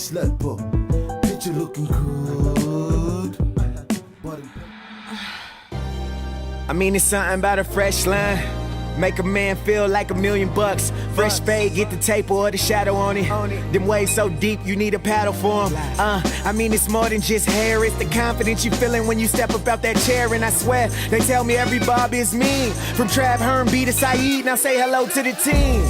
fresh, look, boy. Picture looking good. I mean, it's something about a fresh line. Make a man feel like $1 million. Fresh fade, get the tape or the shadow on it. Them waves so deep, you need a paddle for them. I mean, it's more than just hair. It's the confidence you feeling when you step up out that chair. And I swear, they tell me every Bob is mean. From Trav, Herm, B to Saeed, now say hello to the team.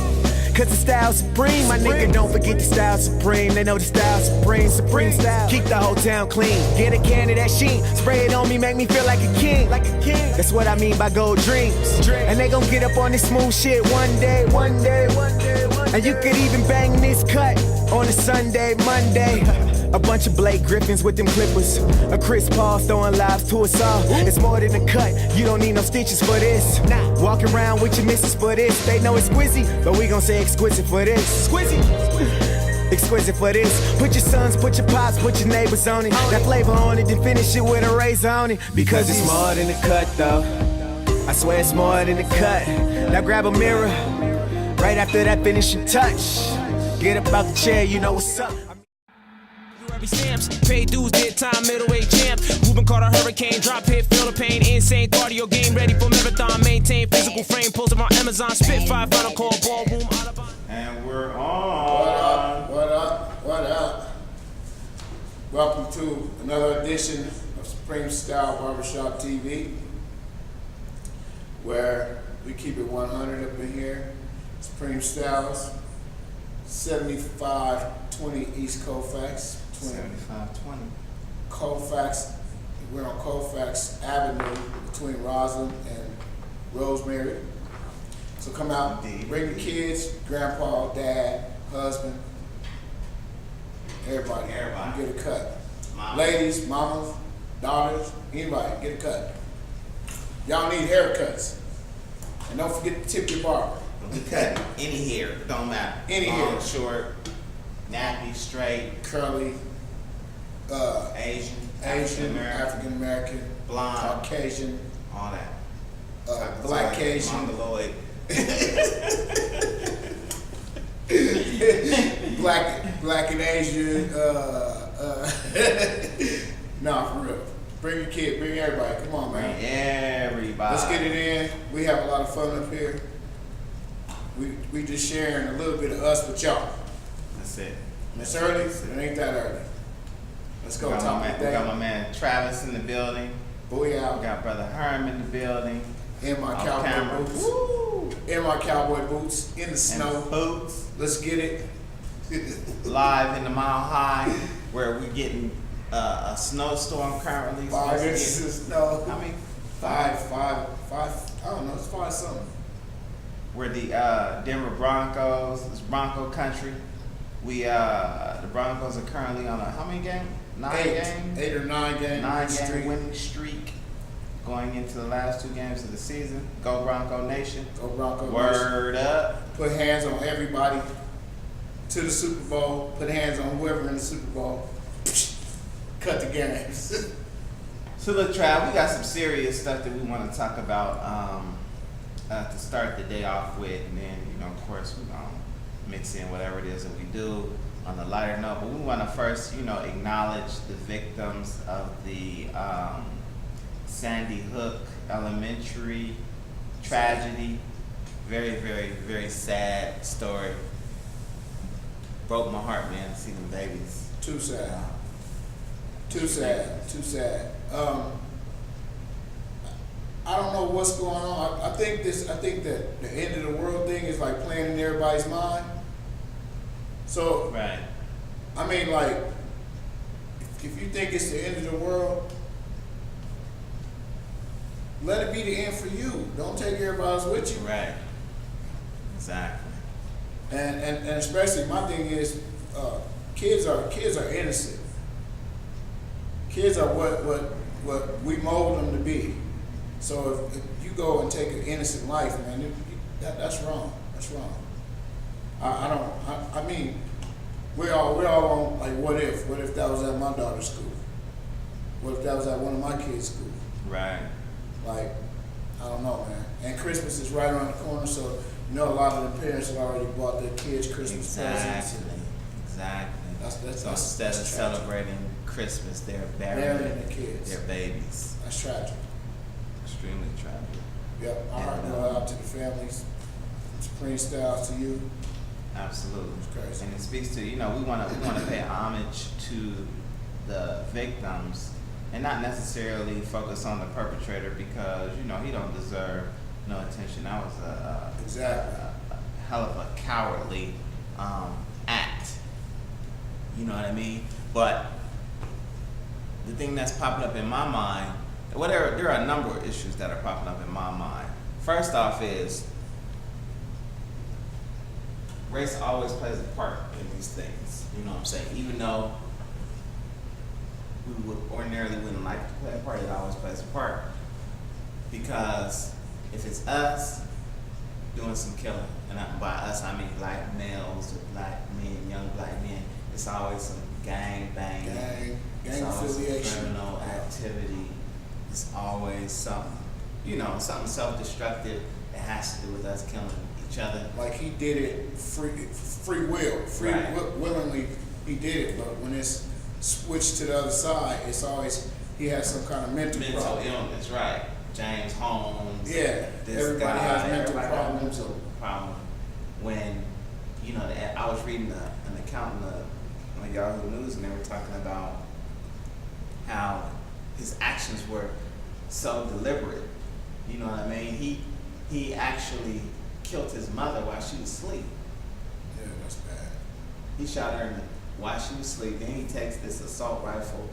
Cause the style supreme, my nigga, don't forget the style supreme. They know the style supreme, supreme style. Keep the whole town clean, get a can of that sheen. Spray it on me, make me feel like a king. That's what I mean by gold dreams. And they gon' get up on this smooth shit one day. And you could even bang this cut on a Sunday, Monday. A bunch of Blake Griffins with them clippers. A Chris Paul throwing lives to us all. It's more than a cut, you don't need no stitches for this. Walk around with your missus for this. They know it's squizzy, but we gon' say exquisite for this. Exquisite for this. Put your sons, put your pops, put your neighbors on it. That flavor on it, then finish it with a razor on it. Because it's more than a cut though. I swear it's more than a cut. Now grab a mirror. Right after that finishing touch. Get up out the chair, you know what's up. Stamps, pay dues, did time, middleweight champ. Moving caught a hurricane, drop hit, feel the pain. Insane cardio game, ready for marathon. Maintain physical frame, posted on Amazon. Spitfire, final call, ballroom. And we're on. What up? Welcome to another edition of Supreme Style Barbershop TV, where we keep it 100 up in here. Supreme Styles, 7520 East Colfax. 7520. Colfax, we're on Colfax Avenue between Roslyn and Rosemary. So come out, bring the kids, grandpa, dad, husband, everybody. Get a cut. Ladies, mamas, daughters, anybody, get a cut. Y'all need haircuts. And don't forget to tip your barber. We cut any hair, don't matter. Any long, hair. short, nappy, straight, Curly, Asian, African American, blonde, Caucasian, all that. Black Cajun, Mongoloid. black and Asian. Nah, for real. Bring your kid, bring everybody. Come on, man. Bring everybody. Let's get it in. We have a lot of fun up here. We just sharing a little bit of us with y'all. That's it. It's early, it ain't that early. Let's go. We got my man Travis in the building. Booyah. We got brother Herm in the building. In my On cowboy camera. boots. Woo! In my cowboy boots. In the snow. Boots. Let's get it. Live in the Mile High, where we're getting a snowstorm currently. 5 inches of snow. How many? Five. I don't know. It's 5 something. We're the Denver Broncos. It's Bronco country. The Broncos are currently on how many games? 8 or 9 game. 9-game winning streak. Going into the last 2 games of the season. Go Bronco Nation. Go Bronco Nation. Word up. Put hands on everybody to the Super Bowl. Put hands on whoever in the Super Bowl. Cut the games. So look, Trav, we got some serious stuff that we want to talk about to start the day off with, and then of course we're gonna mix in whatever it is that we do on the lighter note. But we want to first, acknowledge the victims of the Sandy Hook Elementary tragedy. Very, very, very sad story. Broke my heart, man, to see them babies. Too sad. Too sad. I don't know what's going on. I think that the end of the world thing is like playing in everybody's mind. So, Right. I mean, like, if you think it's the end of the world, let it be the end for you. Don't take everybody else with you. Right. Exactly. And especially my thing is, kids are innocent. Kids are what we mold them to be. So if you go and take an innocent life, man, that's wrong. That's wrong. I mean, we're all on like, what if that was at my daughter's school? What if that was at one of my kids' school? Right. Like, I don't know, man. And Christmas is right around the corner, so a lot of the parents have already bought their kids Christmas presents. Exactly. So instead of celebrating Christmas, they're burying the kids. their babies. That's tragic. Extremely tragic. Yep. Our heart goes out to the families. Supreme styles to you. Absolutely. It's crazy. And it speaks to, we want to pay homage to the victims and not necessarily focus on the perpetrator because, he don't deserve no attention. That was a hell of a cowardly act. You know what I mean? But the thing that's popping up in my mind, there are a number of issues that are popping up in my mind. First off is race always plays a part in these things. You know what I'm saying? Even though we would ordinarily wouldn't like to play a part, it always plays a part. Because if it's us doing some killing, and by us I mean black males or black men, young black men, it's always some gang banging, gang affiliation, some criminal activity. It's always something, something self-destructive that has to do with us killing each other. Like he did it free will, willingly he did it. But when it's switched to the other side, it's always he has some kind of mental problem. Illness, right? James Holmes. Yeah, everybody has mental problems. Problem. When I was reading an account on Yahoo News, and they were talking about how his actions were so deliberate. You know what I mean? He actually killed his mother while she was asleep. Yeah, that's bad. He shot her while she was asleep. Then he takes this assault rifle,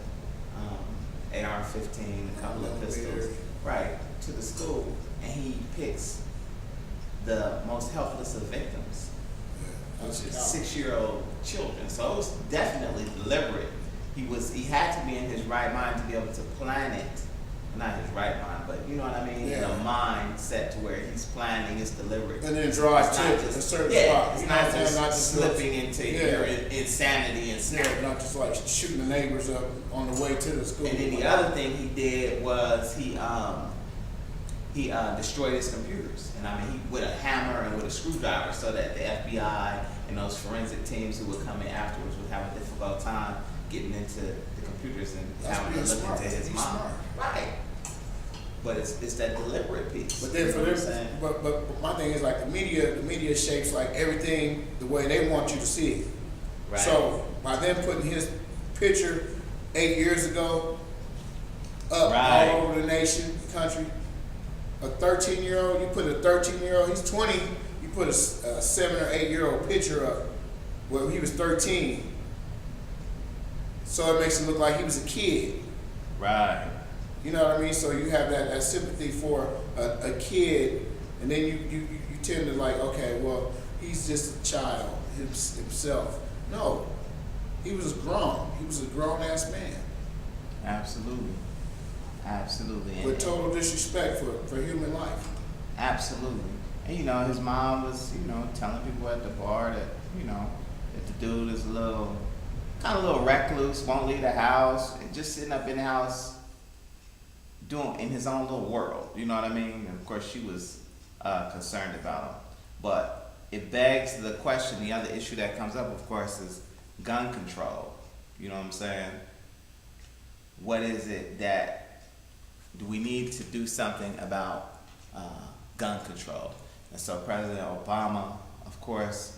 AR-15, a couple of pistols, right, to the school, and he picks the most helpless of victims, which is 6-year-old children. So it was definitely deliberate. He had to be in his right mind to be able to plan it. Not his right mind, but you know what I mean? Yeah. In a mindset to where he's planning, it's deliberate. And then drive to a certain spot. It's not just slipping into your insanity and stuff. Yeah, not just like shooting the neighbors up on the way to the school. And then the other thing he did was he destroyed his computers. And I mean, he with a hammer and with a screwdriver, so that the FBI and those forensic teams who would come in afterwards would have a difficult time getting into the computers and having to look into his mind. Right. But it's that deliberate piece. But then but my thing is like the media shapes like everything the way they want you to see it. Right. So by them putting his picture 8 years ago up all over the nation, country, a 13-year-old, you put a 13-year-old, he's 20, you put a 7 or 8 year old picture up where he was 13. So it makes it look like he was a kid. Right. You know what I mean? So you have that sympathy for a kid, and then you tend to like, okay, well, he's just a child himself. No, he was grown. He was a grown-ass man. Absolutely. With total disrespect for human life. Absolutely. And his mom was, telling people at the bar that, that the dude is a little recluse, won't leave the house, and just sitting up in the house doing in his own little world. You know what I mean? And of course she was concerned about him. But it begs the question, the other issue that comes up, of course, is gun control. You know what I'm saying? What is it do we need to do something about gun control? And so President Obama, of course,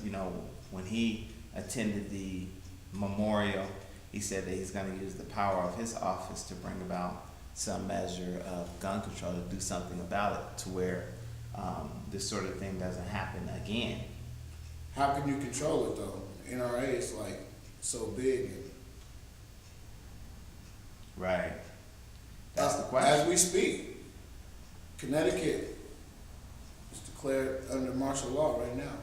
when he attended the memorial, he said that he's going to use the power of his office to bring about some measure of gun control, to do something about it, to where this sort of thing doesn't happen again. How can you control it though? NRA is like so big. Right. That's the question. As we speak, Connecticut is declared under martial law right now.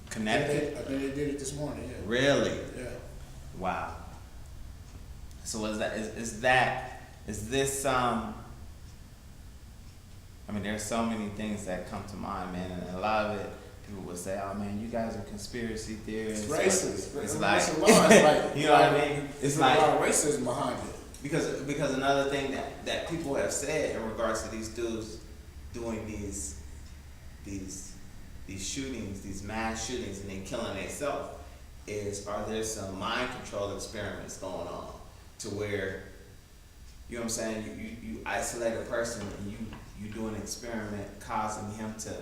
Connecticut? I think they did it this morning, yeah. Really? Yeah. Wow. So is this I mean, there's so many things that come to mind, man, and a lot of it, people would say, "Oh man, you guys are conspiracy theorists." It's racist. It's like, you know what I mean? It's like a lot of racism behind it. Because another thing that people have said in regards to these dudes doing these these shootings, these mass shootings, and then killing themselves, are there some mind control experiments going on to where, you know what I'm saying, you isolate a person and you do an experiment causing him to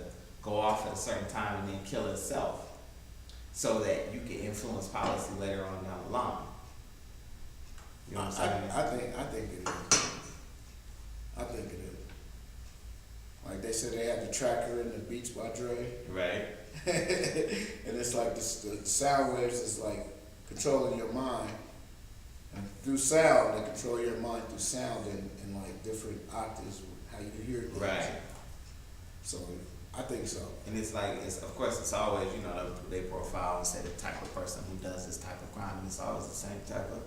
go off at a certain time and then kill himself, so that you can influence policy later on down the line. You know what I'm saying? I think it is. I think it is. Like they said, they had the tracker in the Beats by Dre. Right. And it's like the sound waves is like controlling your mind. And through sound, they control your mind through sound in like different octaves, how you hear things. Right. So I think so. And it's like, of course, it's always, you know, they profile and say the type of person who does this type of crime, and it's always the same type of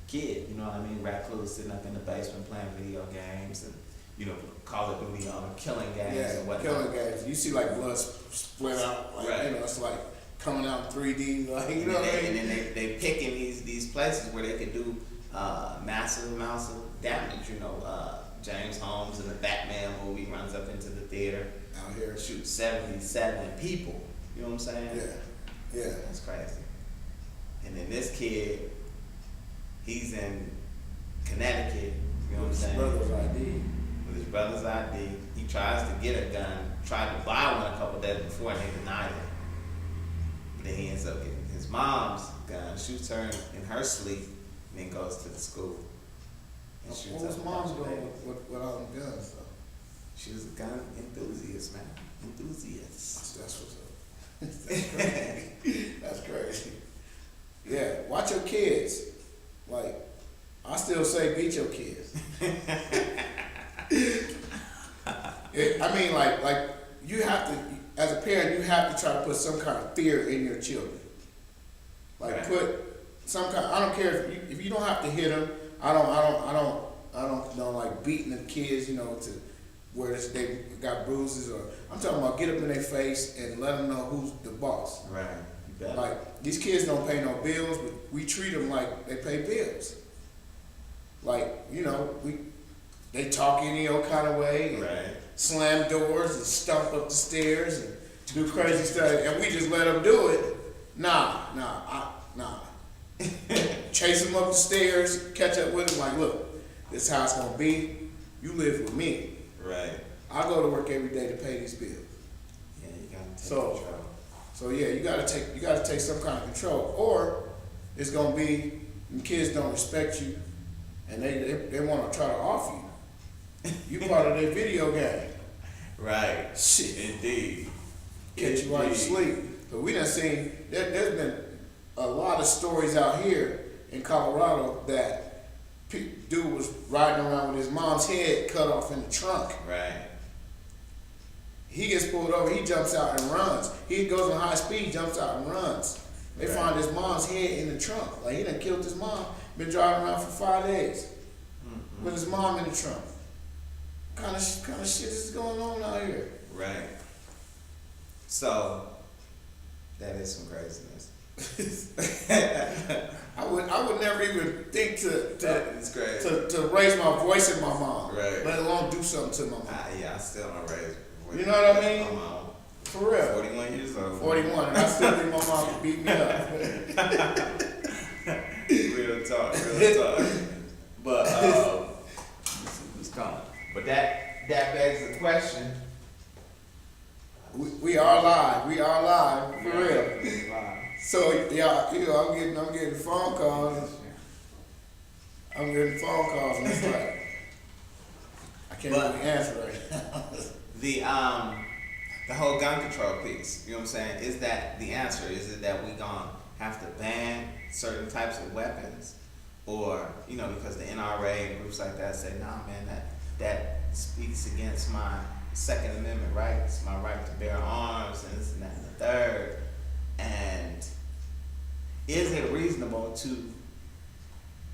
kid, you know what I mean? Recluse, sitting up in the basement playing video games and, you know, Call of Duty on killing games and whatnot. Killing games. You see like blood split out, like, you know, it's like coming out in 3D, like, you know what I mean? And then they picking these places where they could do massive amounts of damage, you know. James Holmes in the Batman movie runs up into the theater out here, shoots 77 people, you know what I'm saying? Yeah. That's crazy. And then this kid, he's in Connecticut, you know what I'm saying? Brother's ID. With his brother's ID. He tries to get a gun, tried to buy one a couple days before, and they denied it. Then he ends up getting his mom's gun, shoots her in her sleep, and then goes to the school. And shoots What was up a mom's bunch of doing babies. with all them guns, though? She was a gun enthusiast, man. Enthusiast. That's what's up. That's crazy. That's crazy. Yeah, watch your kids. Like, I still say beat your kids. I mean, like you have to, as a parent, you have to try to put some kind of fear in your children. Like Right. put some kind. I don't care if you don't have to hit them. I don't like beating the kids, you know, to where they got bruises, or I'm talking about get up in their face and let them know who's the boss. Right. You better. Like, these kids don't pay no bills, but we treat them like they pay bills. Like, you know, they talk any old kind of way, and Right. slam doors and stomp up the stairs and do crazy stuff, and we just let them do it. Nah. Chase them up the stairs, catch up with them, like, look, this is how it's gonna be. You live with me. Right. I go to work every day to pay these bills. Yeah, you gotta take So- control. So yeah, you gotta take some kind of control, or it's gonna be the kids don't respect you, and they want to try to off you. You part of their video game. Right. Shit, Indeed. catch you while you Indeed. sleep. But we done seen there's been a lot of stories out here in Colorado that dude was riding around with his mom's head cut off in the trunk. Right. He gets pulled over, he jumps out and runs. He goes on high speed, jumps out and runs. They Right. find his mom's head in the trunk. Like, he done killed his mom, been driving around for 5 days with his mom in the trunk. Kind of shit is going on out here. Right. So, that is some craziness. I would never even think It's crazy. to raise my voice at my mom, Right. let alone do something to my mom. Yeah, I still don't raise. You know what I mean? My mom. For real. 41 years old. 41, and I still think my mom could beat me up. Real talk. But who's calling? But that begs the question. We are live, for real. So yeah, you know, I'm getting phone calls. And it's like I can't But- really answer right now. The whole gun control piece, you know what I'm saying? Is that the answer? Is it that we gonna have to ban certain types of weapons? Or, you know, because the NRA and groups like that say, nah man, that speaks against my Second Amendment rights, my right to bear arms and this and that and the third. And is it reasonable to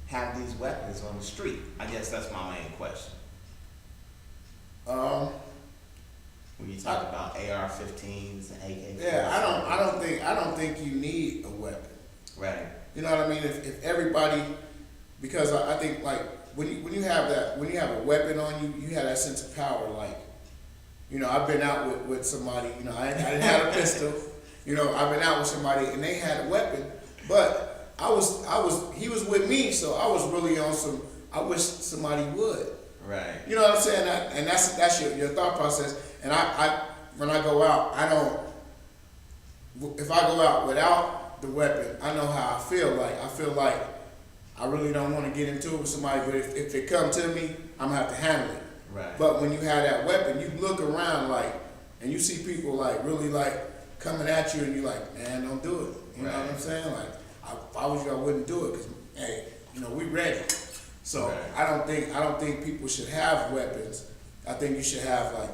have these weapons on the street? I guess that's my main question. When you talk about AR-15s and AK-47. Yeah, I don't think you need a weapon. Right. You know what I mean? If everybody, because I think like when you have a weapon on you, you have that sense of power. Like, You know, I've been out with somebody, you know, I didn't have a pistol. You know, I've been out with somebody and they had a weapon, but he was with me, so I was really on some, I wish somebody would. Right. You know what I'm saying? And that's your thought process. And I when I go out, if I go out without the weapon, I know how I feel like. I feel like I really don't want to get into it with somebody, but if it come to me, I'm gonna have to handle it. Right. But when you have that weapon, you look around like, and you see people like really like coming at you, and you like, man, don't do it. You know what I'm saying? Like, if I was you, I wouldn't do it, because hey, you know, we ready. So I don't think people should have weapons. I think you should have like,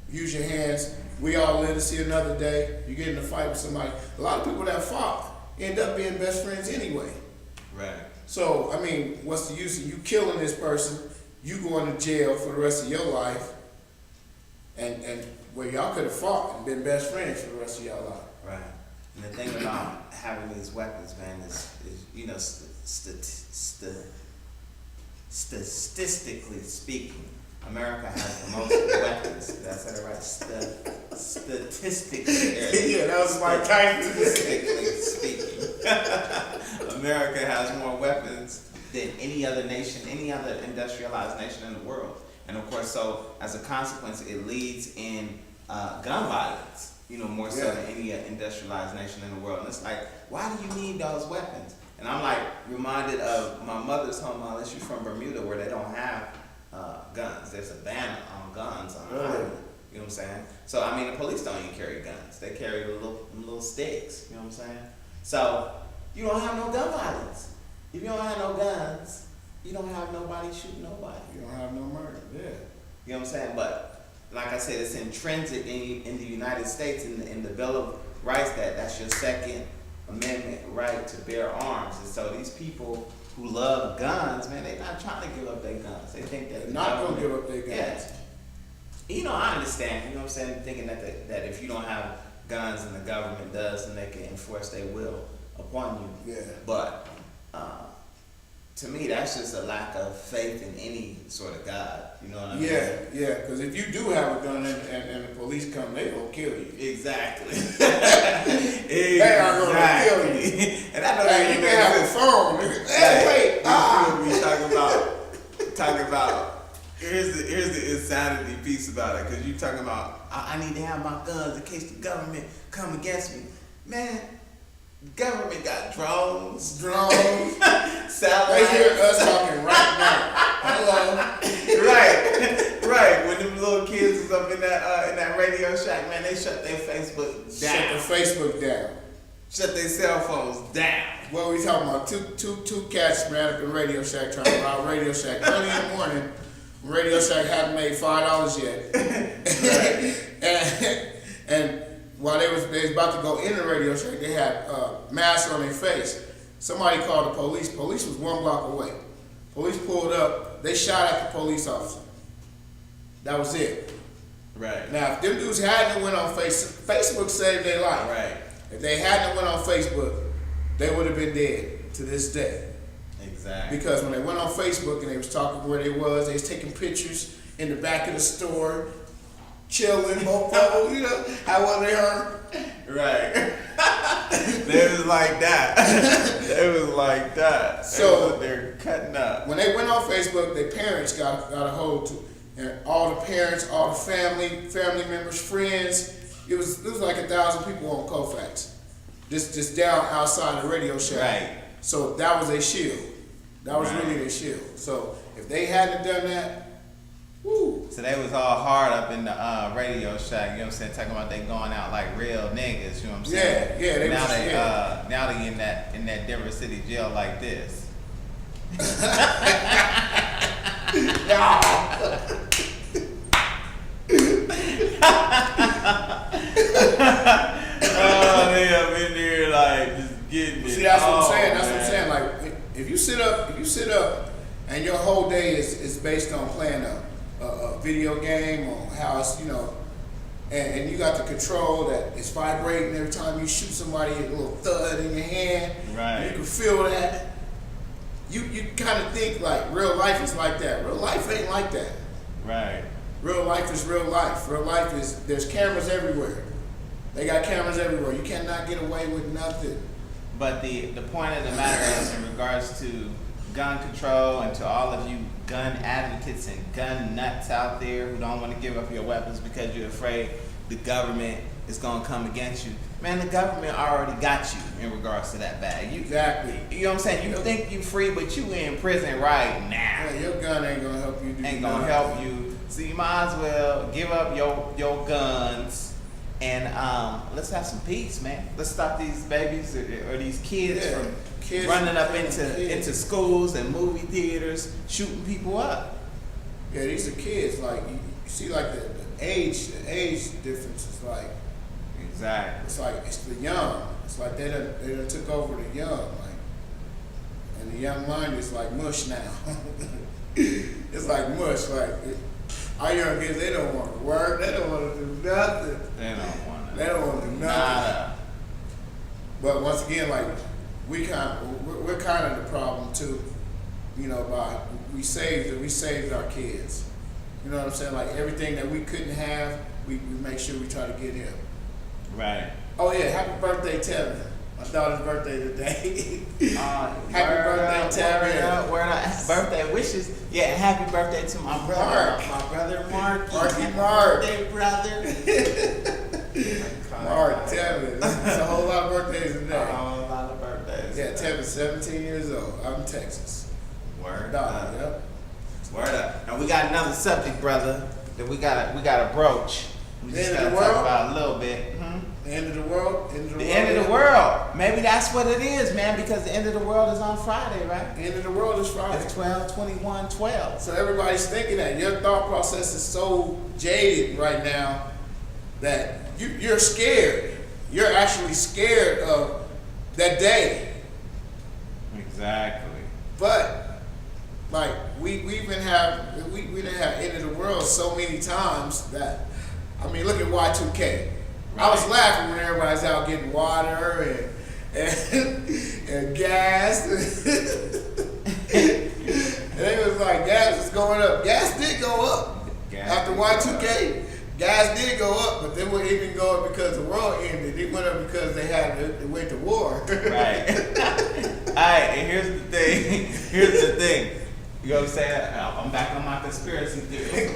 use your hands. We all live to see another day. You get in a fight with somebody. A lot of people that fought end up being best friends anyway. Right. So, I mean, what's the use of you killing this person, you going to jail for the rest of your life, and where y'all could have fought and been best friends for the rest of y'all life. Right. And the thing about having these weapons, man, is you know, statistically speaking, America has the most weapons. Did I say it right? Statistically. Yeah, that was my time. Statistically speaking, America has more weapons than any other nation, any other industrialized nation in the world. And of course, so as a consequence, it leads in gun violence, you know, more so than any industrialized nation in the world. And it's like, why do you need those weapons? And I'm like reminded of my mother's home. She's from Bermuda, where they don't have guns. There's a ban on guns on the island. You know what I'm saying? So I mean, the police don't even carry guns. They carry the little sticks. You know what I'm saying? So you don't have no gun violence. If you don't have no guns, you don't have nobody shooting nobody. You don't have no murder. Yeah. You know what I'm saying? But like I said, it's intrinsic in the United States, in the Bill of Rights, that's your Second Amendment right to bear arms. And so these people who love guns, man, they're not trying to give up their guns. They think that they're not going to give up their guns. Yeah. You know, I understand. You know what I'm saying? Thinking that if you don't have guns and the government does, then they can enforce their will upon you. Yeah. But to me, that's just a lack of faith in any sort of God. You know what I mean? Yeah. Because if you do have a gun and the police come, they gonna kill you. Exactly. They are gonna kill you. And I know you can have a phone. Hey, wait. Talking about. Here's the insanity piece about it, because you talking about I need to have my guns in case the government come against me, man. Government got drones, satellites. They hear us talking right now. Hello. Right. When them little kids was up in that Radio Shack, man, they shut their Facebook down. Shut the Facebook down. Shut their cell phones down. What we talking about? Two cats ran up in Radio Shack trying to rob Radio Shack early in the morning. Radio Shack hadn't made $5 yet, and while they was about to go in the Radio Shack, they had masks on their face. Somebody called the police. Police was 1 block away. Police pulled up. They shot at the police officer. That was it. Right. Now, if them dudes hadn't went on Facebook saved their life. Right. If they hadn't went on Facebook, they would have been dead to this day. Exactly. Because when they went on Facebook and they was talking where they was taking pictures in the back of the store, chilling, mofo, you know, how was they hurt? Right. They was like that. So they're cutting up. When they went on Facebook, their parents got a hold to, and all the parents, all the family members, friends. It was like 1,000 people on Colfax, just down outside the Radio Shack. Right. So that was their shield. That was really their shield. So if they hadn't done that, woo. So they was all hard up in the Radio Shack, you know what I'm saying, talking about they going out like real niggas, you know what I'm saying? Yeah. Now they in that Denver City jail like this. Oh, they up in there like just getting it. See, that's what I'm saying. That's what I'm saying. Like if you sit up and your whole day is based on playing a video game or how it's, you know, and you got the control that it's vibrating every time you shoot somebody, a little thud in your hand. Right. You can feel that. You kind of think like real life is like that. Real life ain't like that. Right. Real real life is real life. Real life is, there's cameras everywhere. They got cameras everywhere. You cannot get away with nothing. But the point of the matter is, in regards to gun control and to all of you gun advocates and gun nuts out there who don't want to give up your weapons because you're afraid the government is going to come against you. Man, the government already got you in regards to that bag. Exactly. You know what I'm saying? You think you free, but you in prison right now. Yeah, your gun ain't gonna help you do Ain't gonna help you. So you might as well give up your guns and let's have some peace, man. Let's stop these babies or these kids from running up into schools and movie theaters, shooting people up. Yeah, these are kids. Like you see, like the age difference is like. Exactly. It's the young. It's like they done took over the young, like, and the young mind is like mush now. It's like mush. Like our young kids, they don't want to work. They don't want to do nothing. They don't want to. They don't want to do nothing. Nada. But once again, like we're kind of the problem too. You know, by we saved our kids. You know what I'm saying? Like everything that we couldn't have, we make sure we try to get him. Right. Oh yeah, happy birthday, Tevin. My daughter's birthday today. Happy birthday, Tevin. Word up. Birthday wishes. Yeah, happy birthday to my brother. My brother Mark. Mark. Birthday brother. Mark, Tevin. It's a whole lot of birthdays today. A whole lot of birthdays. Yeah, Tevin's 17 years old. I'm in Texas. Word Daughter, up. yep. Word up. And we got another subject, brother, that we gotta broach. We just The end gotta of the talk world? about a little bit. The end of the world? The end of the world. Maybe that's what it is, man, because the end of the world is on Friday, right? The end of the world is Friday. It's 12/21/12. So everybody's thinking that. Your thought process is so jaded right now that you're scared. You're actually scared of that day. Exactly. But like we didn't have end of the world so many times that, I mean, look at Y2K. I was laughing when everybody's out getting water and gas. And it was like gas was going up. Gas did go up. After Y2K. Gas did go up, but it didn't go up because the world ended. It went up because they went to war. Right. All right, and here's the thing. You know what I'm saying? I'm back on my conspiracy theory.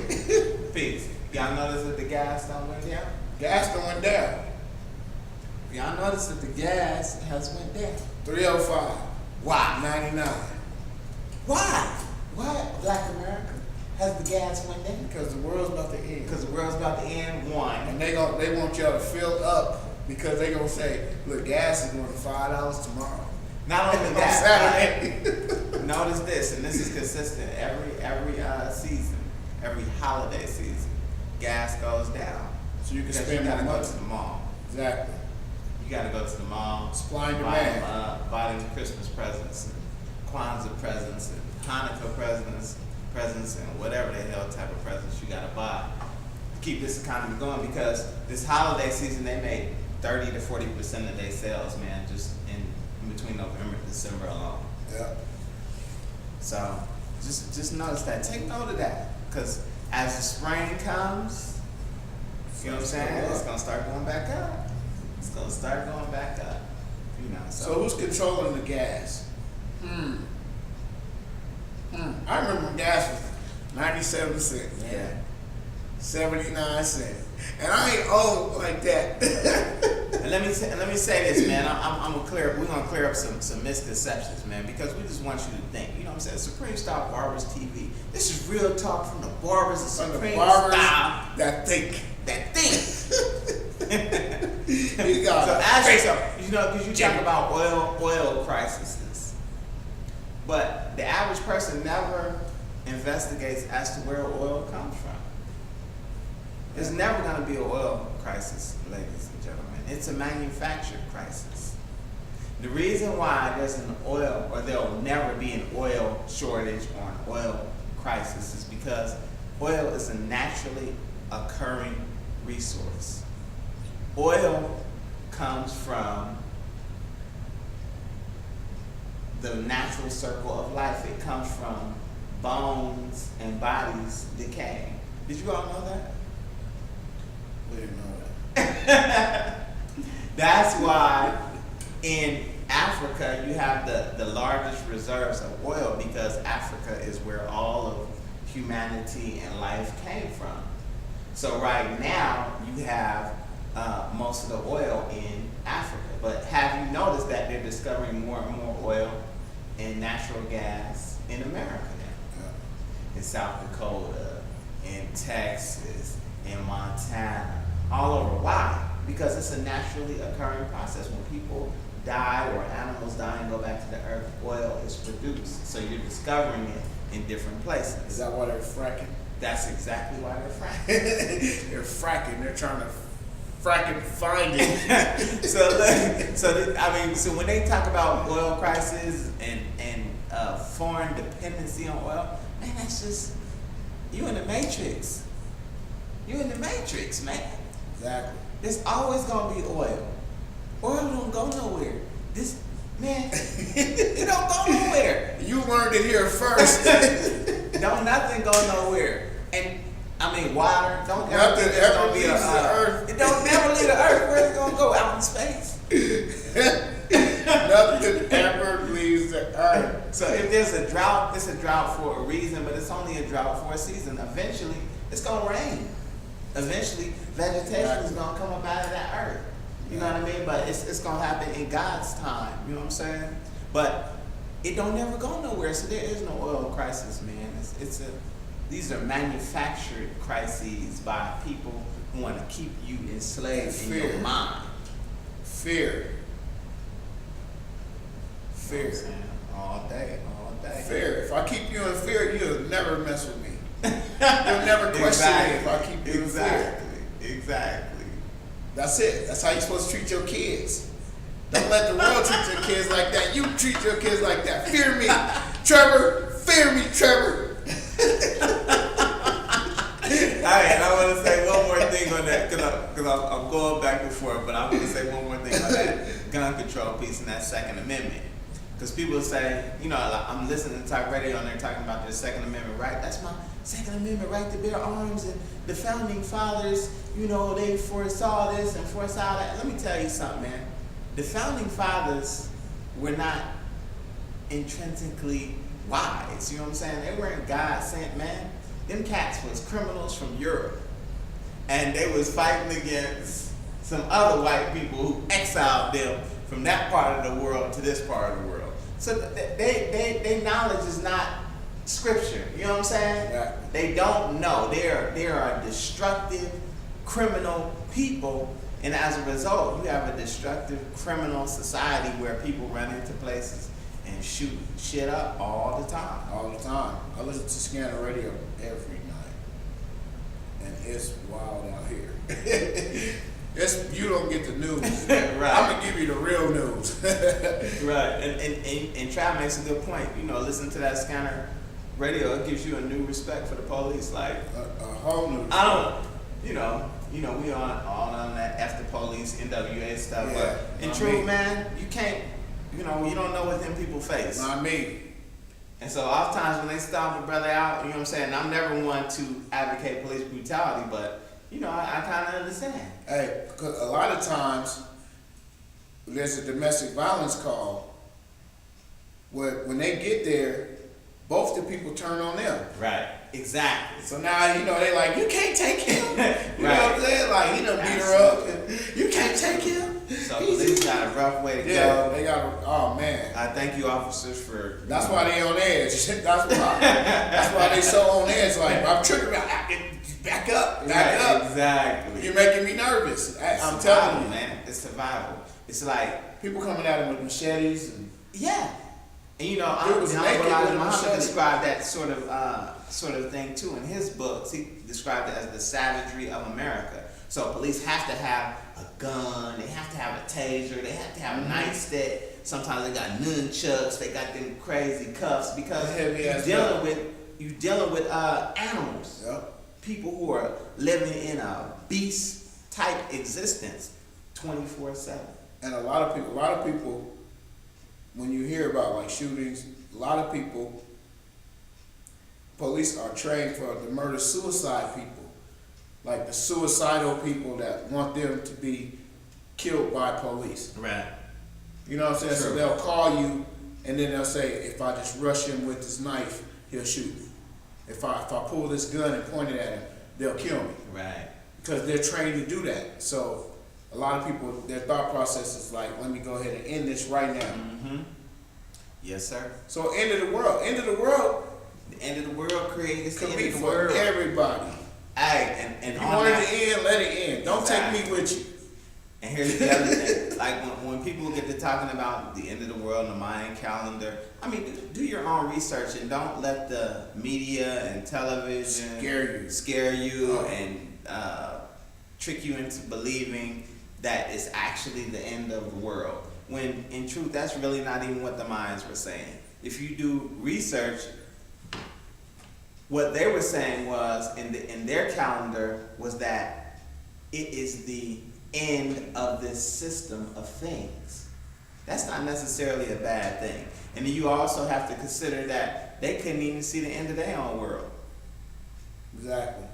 Peace. Y'all notice that the gas don't went down? Gas done went down. Y'all notice that the gas has went down? 305. Why? 99. Why? Why, Black America, has the gas went down? Because the world's about to end. Because the world's about to end, one. And they want y'all to fill up because they gonna say, look, gas is going to $5 tomorrow. Not only On that, Saturday. notice this, and this is consistent every season, every holiday season, gas goes down. So you can Because spend you gotta more go money. to the mall. Exactly. You gotta go to the mall. Supply and buy demand. them, buy them Christmas presents, and Kwanzaa presents, and Hanukkah presents, and whatever the hell type of presents you gotta buy to keep this economy going. Because this holiday season, they made 30 to 40% of their sales, man, just in between November and December alone. Yeah. So just notice that. Take note of that, because as the spring comes, you know what I'm saying? It's gonna start going back up. It's gonna start going back up. You know. So who's controlling the gas? I remember when gas was 97 cents. Yeah. 79 cents. And I ain't old like that. And let me say this, man. We're gonna clear up some misconceptions, man, because we just want you to think. You know what I'm saying? Supreme Style Barbers TV. This is real talk from the barbers of From the Supreme barbers Style that think. You got So ask yourself, you know, because you talk about oil crises, but the average person never investigates as to where oil comes from. There's never going to be an oil crisis, ladies and gentlemen. It's a manufactured crisis. The reason why there's an oil, or there will never be an oil shortage or an oil crisis, is because oil is a naturally occurring resource. Oil comes from the natural circle of life. It comes from bones and bodies decaying. Did you all know that? We didn't know that. That's why in Africa you have the largest reserves of oil, because Africa is where all of humanity and life came from. So right now you have most of the oil in Africa. But have you noticed that they're discovering more and more oil and natural gas in America now? Yeah. In South Dakota, in Texas, in Montana, all over. Why? Because it's a naturally occurring process. When people die or animals die and go back to the earth, oil is produced. So you're discovering it in different places. Is that why they're fracking? That's exactly why they're fracking. They're fracking. They're trying to frack and find it. So when they talk about oil crisis and foreign dependency on oil, man, that's just, you in the matrix. You in the matrix, man. Exactly. There's always gonna be oil. Oil don't go nowhere. This man, it don't go nowhere. You learned it here first. Don't nothing go nowhere. And I mean, water don't Nothing think it's ever gonna be leaves the earth. It don't never leave the earth. Where's it gonna go? Out in space. Nothing ever leaves the earth. So if there's a drought, it's a drought for a reason, but it's only a drought for a season. Eventually, it's gonna rain. Eventually, vegetation is gonna come up out of that earth. You know what I mean? But it's gonna happen in God's time. You know what I'm saying? But it don't never go nowhere. So there is no oil crisis, man. These are manufactured crises by people who want to keep you enslaved in your mind. Fear. You know what I'm saying? All day. Fear. If I keep you in fear, you'll never mess with me. You'll never question me if I keep you in fear. Exactly. That's it. That's how you're supposed to treat your kids. Don't let the world treat your kids like that. You treat your kids like that. Fear me, Trevor. Fear me, Trevor. Alright, I want to say one more thing on that, because I'm going back and forth, but I want to say one more thing on that gun control piece and that Second Amendment. Because people say, you know, I'm listening to talk radio and they're talking about their Second Amendment right. That's my Second Amendment right to bear arms, and the founding fathers, you know, they foresaw this and foresaw that. Let me tell you something, man. The founding fathers were not intrinsically wise. You know what I'm saying? They weren't God sent, man. Them cats was criminals from Europe, and they was fighting against some other white people who exiled them from that part of the world to this part of the world. So they knowledge is not scripture. You know what I'm saying? Yeah. They don't know. They are destructive, criminal people, and as a result, you have a destructive, criminal society where people run into places and shoot shit up all the time. All the time. I listen to Scanner Radio every night, and it's wild out here. You don't get the news. Right. I'm gonna give you the real news. Right, and Trav makes a good point. You know, listen to that Scanner Radio. It gives you a new respect for the police. Like a whole new. I don't, you know, we on that F the police, NWA stuff. Yeah, but in not truth, me. man, you can't. You know, you don't know what them people face. Not me. And so oftentimes when they stomp a brother out, you know what I'm saying? I'm never one to advocate police brutality, but you know, I kind of understand. Hey, because a lot of times there's a domestic violence call where when they get there, both the people turn on them. Right. Exactly. So now, you know, they like, you can't take him. You know Right. what I'm saying? Like, he done beat her up. And, you can't take him. So police got a rough way to Yeah, go. they got, oh man. I thank you officers for. That's why they on edge. That's why they so on edge. Like, I'm tripping. Back up. Back Right, up. Exactly. You're making me nervous. I'm telling you, man. It's survival. It's like people coming at him with machetes and yeah. And you know, It was naked with a Muhammad machete. described that sort of thing too in his books. He described it as the savagery of America. So police have to have a gun, they have to have a taser, they have to have a nightstick. Sometimes they got nunchucks, they got them crazy cuffs because Heavy you're ass dealing with animals. Yep. People who are living in a beast type existence 24/7. And a lot of people, when you hear about like shootings, a lot of people, police are trained for the murder-suicide people. like the suicidal people that want them to be killed by police. Right. You know what I'm saying? True. So they'll call you, and then they'll say, if I just rush him with this knife, he'll shoot me. If I pull this gun and point it at him, they'll kill me. Right. Because they're trained to do that. So a lot of people, their thought process is like, let me go ahead and end this right now. Mm-hmm. Yes, sir. So end of the world. End of the world The end of the world created the could end be of the for world. everybody. Hey, and You on want it that, to end, let it end. Don't Exactly. take me with you. and here's the other thing. Like when people get to talking about the end of the world and the Mayan calendar, I mean, do your own research and don't let the media and television scare you and trick you into believing that it's actually the end of the world. When in truth, that's really not even what the Mayans were saying. If you do research, what they were saying was in their calendar was that it is the end of this system of things. That's not necessarily a bad thing. And then you also have to consider that they couldn't even see the end of their own world. Exactly.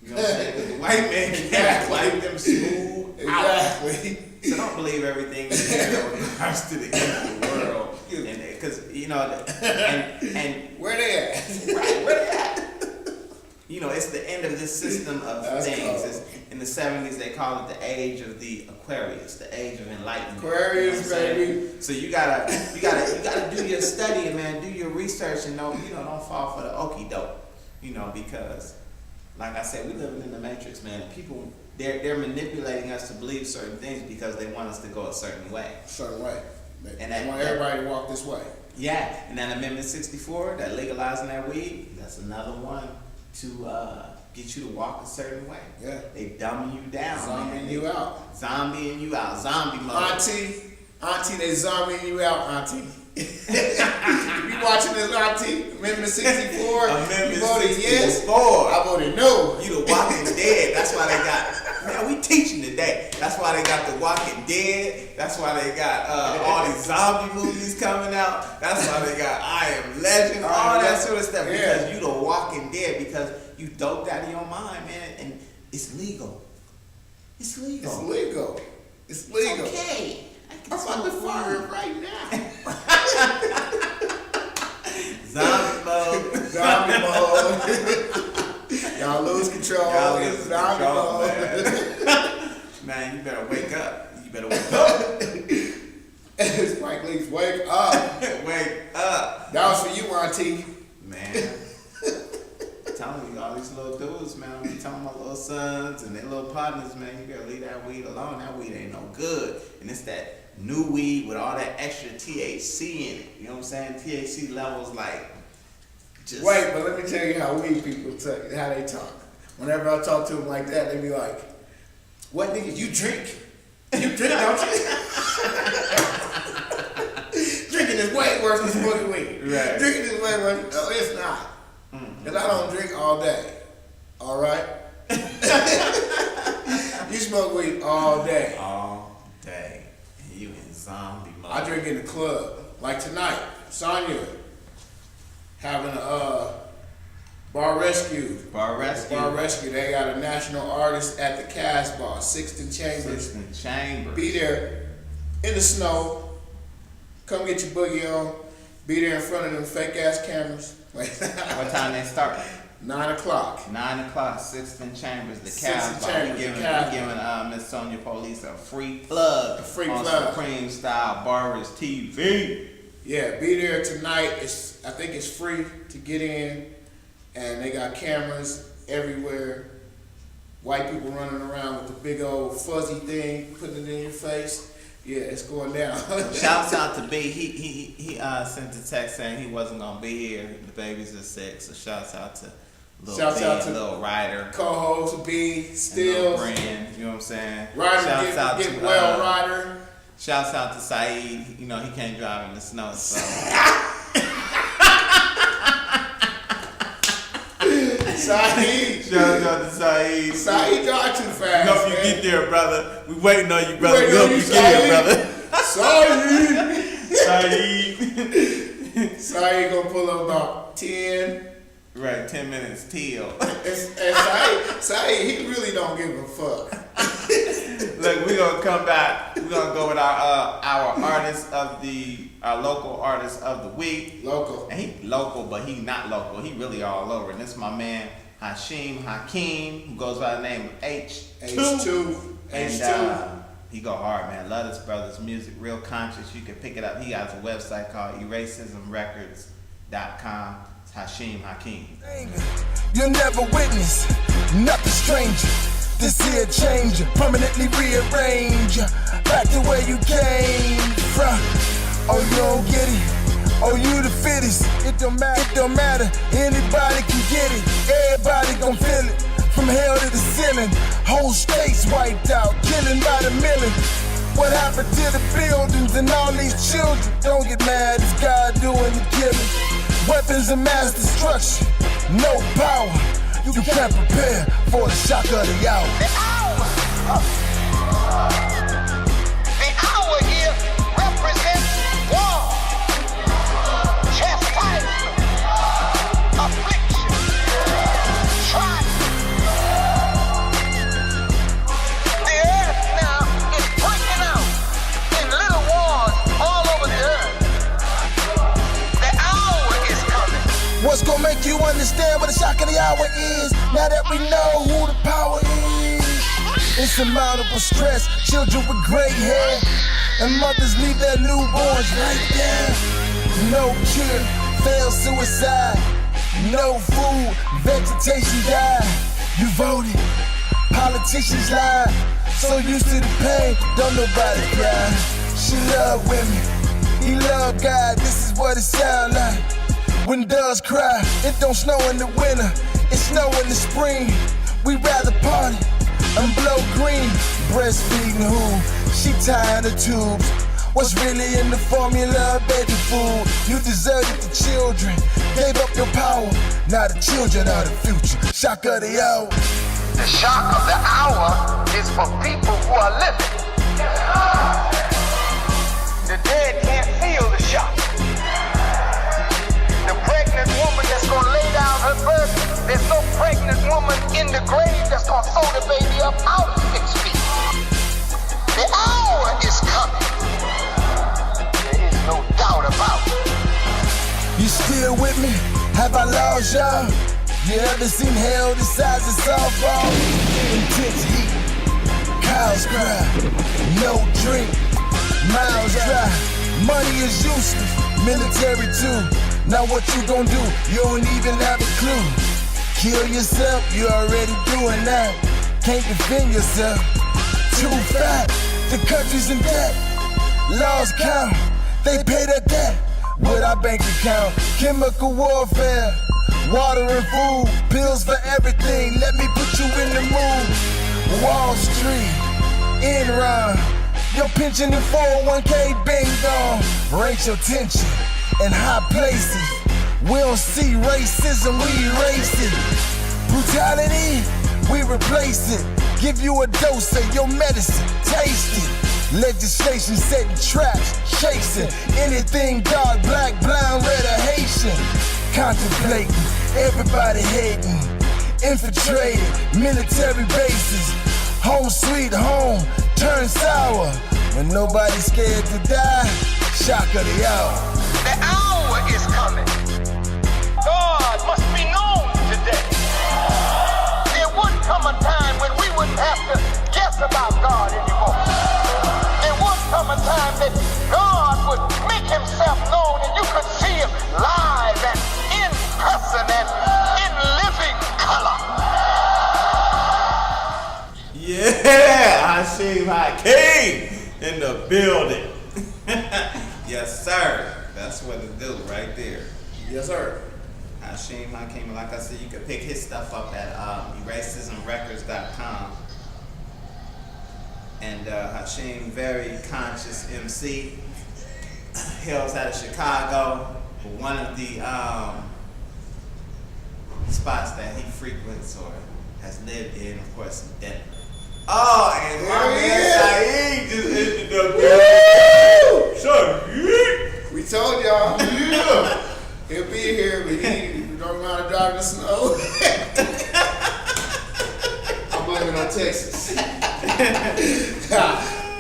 You know what I'm saying? 'Cause the white man can't wipe them smooth out. Exactly. So don't believe everything you hear in regards to the end of the world. Because, you know, and Where they at? right, where they at? You know, it's the end of this system of That's things. cool. It's, in the 70s, they call it the age of the Aquarius, the age of enlightenment. Aquarius, You know what I'm saying? baby. So you gotta do your study, man. Do your research, and don't fall for the okie doke. You know, because, like I said, we living in the matrix, man. And people, they're manipulating us to believe certain things because they want us to go a certain way. Certain way. And They want everybody to walk this way. Yeah, and then Amendment 64, that legalizing that weed, that's another one to get you to walk a certain way. Yeah. They dumbing you down, Zombieing man. you out. Zombieing you out. Zombie mode. Auntie, they zombieing you out, Auntie. You watching this, Auntie? Amendment 64? Amendment You voted 64. yes? I voted no. You the Walking Dead. That's why they got. Man, we teaching today. That's why they got the Walking Dead. That's why they got all these zombie movies coming out. That's why they got I Am Legend. All that sort of stuff. Yeah. Because you the Walking Dead. Because you doped out of your mind, man. And it's legal. It's legal. It's legal. It's legal. It's okay. I'm about to fire it right now. Zombie mode. Zombie mode. Y'all lose control. Y'all It's lose zombie control, mode. Man, you better wake up. You better wake up. Spike Lee's wake up. Wake up. That was for you, Auntie. Man. Telling you, all these little dudes, man, I'm telling my little sons and their little partners, man, you better leave that weed alone. That weed ain't no good. And it's that new weed with all that extra THC in it. You know what I'm saying? THC levels like just. Wait, but let me tell you how weed people how they talk. Whenever I talk to them like that, they be like, "What nigga? You drink? You drink, don't you?" Drinking is way worse than smoking weed. Right. Drinking is way worse. No, it's not. Cause I don't drink all day. All right. You smoke weed all day. All day. And you in zombie mode. I drink in the club. Like tonight, Sonya having a bar rescue. Bar rescue. Bar rescue. They got a national artist at the Casbah, Sixth and Chambers. Sixth and Chambers. Be there in the snow. Come get your boogie on. Be there in front of them fake ass cameras. What time they start? 9 o'clock. 9 o'clock, Sixth and Chambers, the Sixth and Casbah. Chambers, We the giving Casbah. Miss Sonia Police a free plug. A free on plug. Supreme Style Barbers TV. Yeah, be there tonight. I think it's free to get in, and they got cameras everywhere. White people running around with the big old fuzzy thing, putting it in your face. Yeah, it's going down. Shouts out to B. He sent a text saying he wasn't gonna be here. The babies are sick, so shouts out to Lil Shouts B, out to Lil Ryder, Co-host B, and Lil Stills, Brand. You know what I'm saying? Ryder, get well, Ryder. Shouts out to Saeed. You know he can't drive in the snow, so. Saeed. Shout out to Saeed. Saeed drive too fast. Help you man. get there, brother. We waiting on you, brother. Waiting We on help you, you get here, brother. Saeed. Saeed. Saeed gonna pull up about 10. Right, 10 minutes till. And Saeed, he give a fuck. Look, we're gonna come back. We're gonna go with our artist of our local artist of the week. Local. And he local, but he not local. He really all over. And this is my man Hakeem, who goes by the name of H2. And he go hard, man. Love this brother's music, real conscious. You can pick it up. He has a website called eracismrecords.com. It's Hakeem. You'll never witness nothing stranger. This here change, permanently rearrange back to where you came from. Oh, you don't get it. Oh, you the fittest. It don't matter. Anybody can get it. Everybody gon' feel it. From hell to the ceiling, whole states wiped out, killing by the million. What happened to the buildings and all these children? Don't get mad, it's God doing the killing. Weapons of mass destruction, no power. You can't prepare for the shock of the hour. The hour here represents war, chastisement, affliction, trial. The earth now is breaking out in little wars all over the earth. The hour is coming. What's gonna make you understand what the shock of the hour is? Now that we know who the power is. Insurmountable stress, children with gray hair, and mothers leave their newborns right there. No cure, failed suicide. No food, vegetation died. You voted, politicians lie. So used to the pain, don't nobody cry. She loved women, he loved God. This is what it sound like. When doves cry, it don't snow in the winter, it snow in the spring. We rather party and blow green. Breastfeeding who? She tying the tubes. What's really in the formula of baby food? You deserted the children, gave up your power. Now the children are the future. Shock of the hour. The shock of the hour is for people who are living. The dead can't feel the shock. The pregnant woman that's gonna lay down her birth, there's no pregnant woman in the grave that's gonna throw the baby up out of 6 feet. The hour is coming. There is no doubt about it. You still with me? Have I lost y'all? You ever seen hell the size of softball? Intense heat, cows cry, no drink, miles dry. Money is useless, military too. Now what you gon' do? You don't even have a clue. Kill yourself, you already doing that. Can't defend yourself, too fat. The country's in debt, laws count, they pay their debt with our bank account. Chemical warfare, water and food, pills for everything. Let me put you in the mood. Wall Street, Enron, your pension and 401k been gone. Racial tension in high places. We don't see racism, we erase it. Brutality, we replace it. Give you a dose of your medicine, taste it. Legislation setting traps, chasing anything dark, black, blind, red, or Haitian. Contemplating, everybody hating. Infiltrated, military bases. Home sweet home, turn sour. When nobody's scared to die, shock of the hour. The hour is coming. God must be known today. There would come a time when we wouldn't have to guess about God anymore. There would come a time that God would make himself known and you could see him live and in person and in living color. Yeah, Hakeem in the building. Yes, sir. That's what it do right there. Yes, sir. Hakeem, like I said, you can pick his stuff up at eracismrecords.com. And Hakeem, very conscious MC, hails out of Chicago. One of the spots that he frequents or has lived in, of course, in Denver. Oh, and my man Saeed just entered the building. We told y'all. Yeah. He'll be here, but he don't know how to drive the snow. I'm like, blaming on Texas.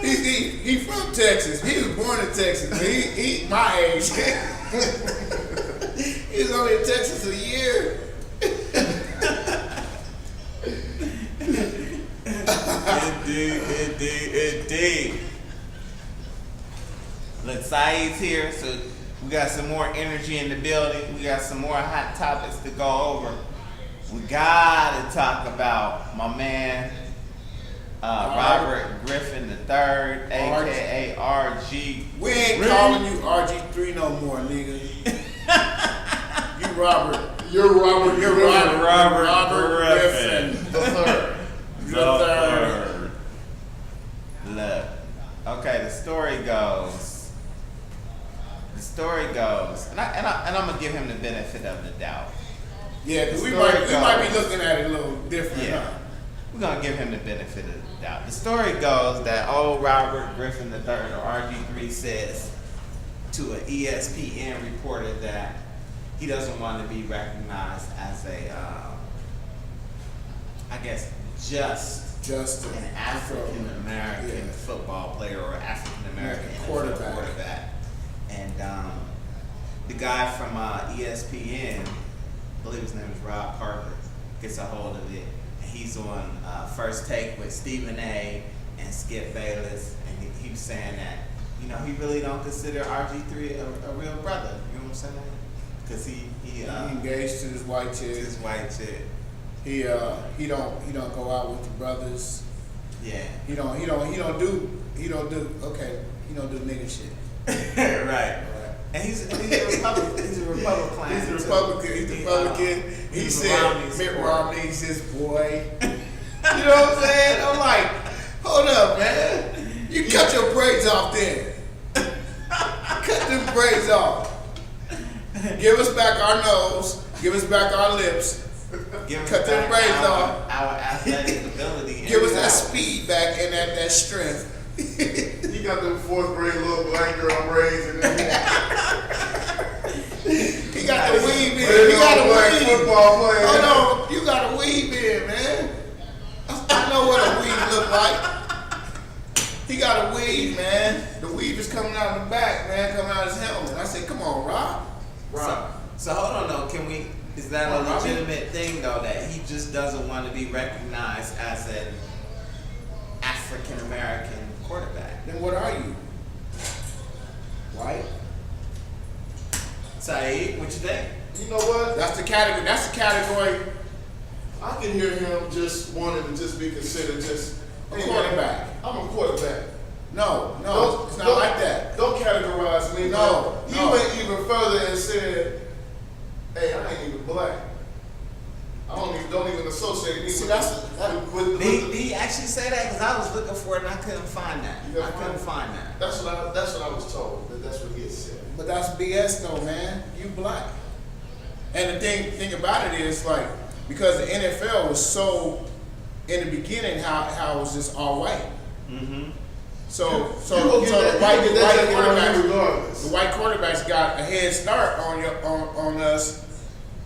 He from Texas. He was born in Texas. But he my age. He was only in Texas a year. Indeed. Look, Saeed's here, so we got some more energy in the building. We got some more hot topics to go over. We gotta talk about my man, Robert Griffin III, aka RG. We ain't calling you RG3 no more, nigga. You Robert. You're Robert. You're Robert Griffin. The third. The third. Look, okay, the story goes, and I'm gonna give him the benefit of the doubt. Yeah, because we story might be goes- looking at it a little different. Yeah, Huh? we're gonna give him the benefit of the doubt. The story goes that old Robert Griffin III, or RG3, says to an ESPN reporter that he doesn't want to be recognized as a, I guess, just an African American football player or African American quarterback. And the guy from ESPN, I believe his name is Rob Parker, gets a hold of it. And he's on First Take with Stephen A. and Skip Bayless. And he was saying that, you know, he really don't consider RG3 a real brother. You know what I'm saying? Because he engaged to his white chick. He don't go out with the brothers. Yeah. He don't do nigga shit. Right. And he's a Republican. He's a Republican. He's a Republican. He said Mitt Romney's his boy. You know what I'm saying? I'm like, hold up, man. You cut your braids off then. Cut them braids off. Give us back our nose. Give us back our lips. Cut them braids off. Our athletic ability. Give us that speed back and that strength. He got them 4th grade little black girl braids and then he got the weave in. he He got a black weave. football player. Hold on, you got a weave in, man. I know what a weave look like. He got a weave, man. The weave is coming out of the back, man, coming out of his helmet. I said, come on, Rob. So hold on though, is that a legitimate thing though, that he just doesn't want to be recognized as an African American quarterback? Then what are you? White? Saeed, what you think? You know what? That's the category. I can hear him just wanting to just be considered just A quarterback. I'm a quarterback. No, it's not like that. Don't categorize me. No. You went even further and said, "Hey, I ain't even black. I don't even associate me with." Did he actually say that? Because I was looking for it and I couldn't find that. I couldn't find that. That's what I was told. That's what he had said. But that's BS though, man. You black. And the thing about it is, like, because the NFL was so, in the beginning, how it was just all white. Mm-hmm. So the white quarterbacks got a head start on us,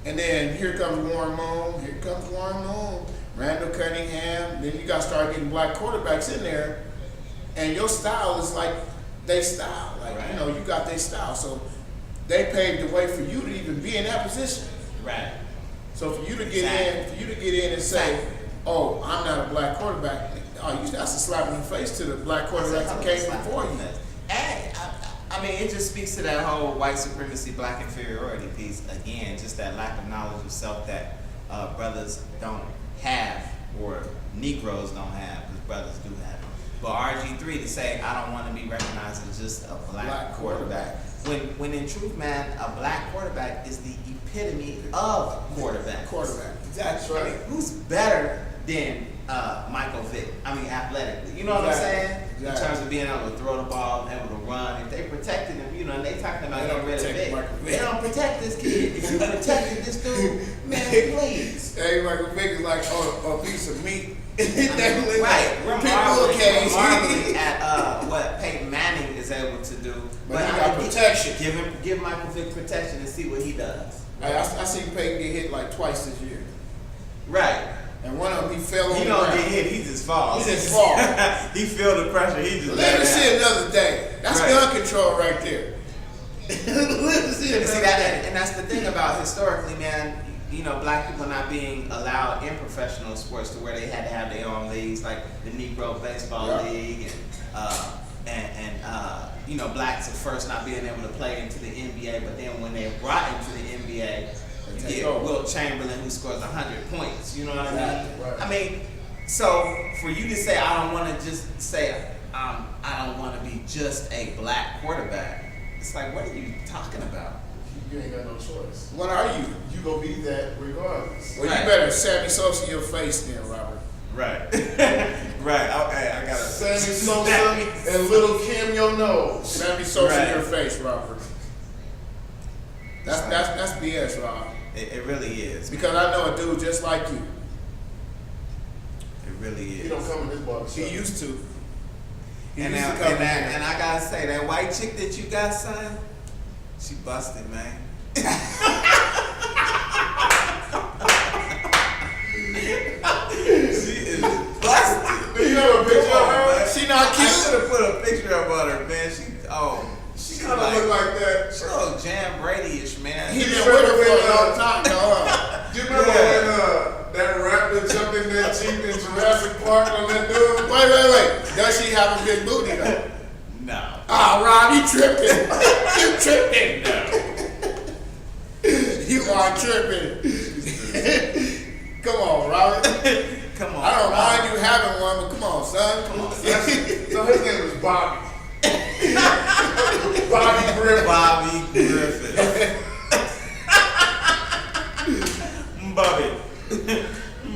and then here comes Warren Moon, Randall Cunningham. Then you got to start getting black quarterbacks in there, and your style is like they style. Like, right. You know, you got their style. So they paved the way for you to even be in that position. Right. So for you to get in and say, "Oh, I'm not a black quarterback," that's a slap in the face to the black quarterback that came before you. And I mean, it just speaks to that whole white supremacy, black inferiority piece again. Just that lack of knowledge of self that brothers don't have, or Negroes don't have, because brothers do have it. But RG3 to say, "I don't want to be recognized as just a black quarterback," when in truth, man, a black quarterback is the epitome of quarterback. That's right. I mean, who's better than Michael Vick? I mean, athletically. You know what I'm saying? Exactly. In terms of being able to throw the ball, able to run. If they protected him, you know, and they talking about getting rid of Vick. They don't protect this kid. If you protected this dude, man, please. Hey, Michael Vick is like a piece of meat. Right. We're marveling at what Peyton Manning is able to do. But he got protection. Give Michael Vick protection and see what he does. I seen Peyton get hit like twice this year. Right. And one of them, he fell on He the don't ground. get hit, he just falls. He just falls. He feel the pressure, he just Let let me it see out. another day. That's Right. gun control right there. Let me see And another see that, day. and that's the thing about historically, man. You know, black people not being allowed in professional sports to where they had to have their own leagues, like the Negro Baseball Yeah. League, and you know, blacks at first not being able to play into the NBA, but then when they're brought into the NBA, you take get over. Wilt Chamberlain who scores 100 points. You know what I mean? Right. I mean, so for you to say I don't want to just say I don't want to be just a black quarterback, it's like, what are you talking about? You ain't got no choice. What are you? You gonna be that regardless. Well, Right. you better Sammy Sosa your face then, Robert. Right. Right. Okay, I gotta. Sammy Sosa and Little Kim your nose. Sammy Sosa Right. your face, Robert. That's BS, Rob. It really is. Because I know a dude just like you. It really He is. don't come in this barber He shop. used to. He And, used now, to come and, that, in. and I gotta say, that white chick that you got, son, she busted, man. She is busted. Do you have a picture of her? Man. She not I cute? should have put a picture up of her, man. She kind of look like that. She look Jam Brady-ish, man. He been You with her remember for a when, long time, though. Do you remember when that raptor jumped in that Jeep in Jurassic Park on that dude? Wait. Does she have a big booty, though? No. Oh, Rob, you tripping. You tripping. You are tripping. Come on, Robert. Come on. I don't Rob. mind you having one, but come on, son. Come on, son. So his name was Bobby. Bobby Griffin. Bobby Griffin.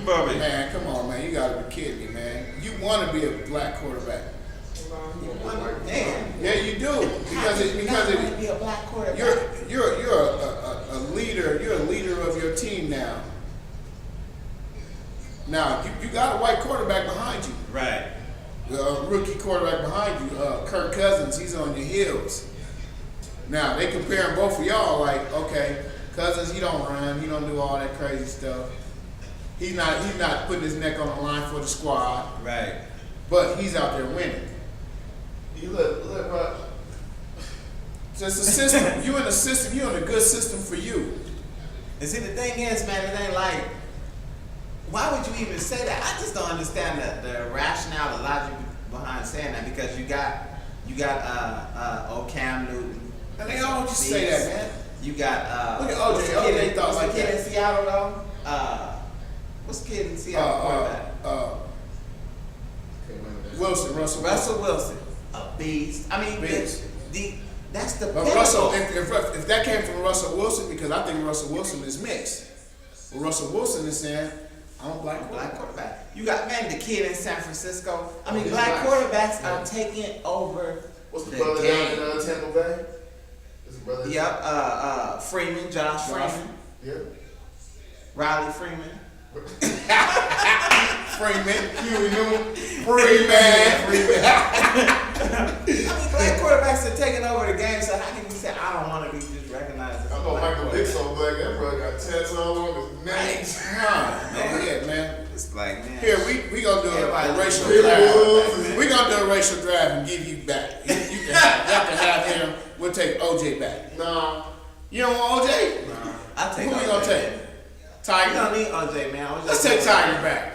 Bobby. Man, come on, man. You gotta be kidding me, man. You want to be a black quarterback. Man. Yeah, you do. Because to be a black quarterback. you're a leader. You're a leader of your team now. Now you got a white quarterback behind you. Right. A rookie quarterback behind you, Kirk Cousins. He's on your heels. Now they comparing both of y'all like, okay, Cousins, he don't run, he don't do all that crazy stuff. He's not putting his neck on the line for the squad, Right. but he's out there winning. You let Rob. So it's a system. You in a system. You in a good system for you. And see, the thing is, man, it ain't like, why would you even say that? I just don't understand the rationale, the logic behind saying that, because you got old Cam Newton. And they all just say that, man. You got Look at OJ. what's the OJ kid, thought what's like the kid that. in Seattle though? What's the kid in Seattle quarterback? Russell Wilson, a beast. I mean, Beast. that's the But pinnacle. Russell, if that came from Russell Wilson, because I think Russell Wilson is mixed. Well, Russell Wilson is saying, I'm a black Black quarterback. quarterback. You got, man, the kid in San Francisco. I mean, he's black nice. quarterbacks are taking over What's the the brother game. down in Tampa Bay? Is the brother? Yep, Freeman, Josh Josh. Freeman, Yeah. Riley Freeman. Freeman. Huey Newton. Freeman. I mean, black quarterbacks are taking over the game, so how can you say I don't want to be just recognized as a I know black Michael Vick quarterback? so black. That brother got tats all on his neck. Go ahead, man. It's like, man. Here, we gonna do Everybody a racial look draft. good. We gonna do a racial draft and give you back. You can have him. We'll take OJ back. Nah. You don't want OJ? I take Who we OJ, gonna take? man. You Tiger. don't need OJ, man. OJ Let's take Tiger back.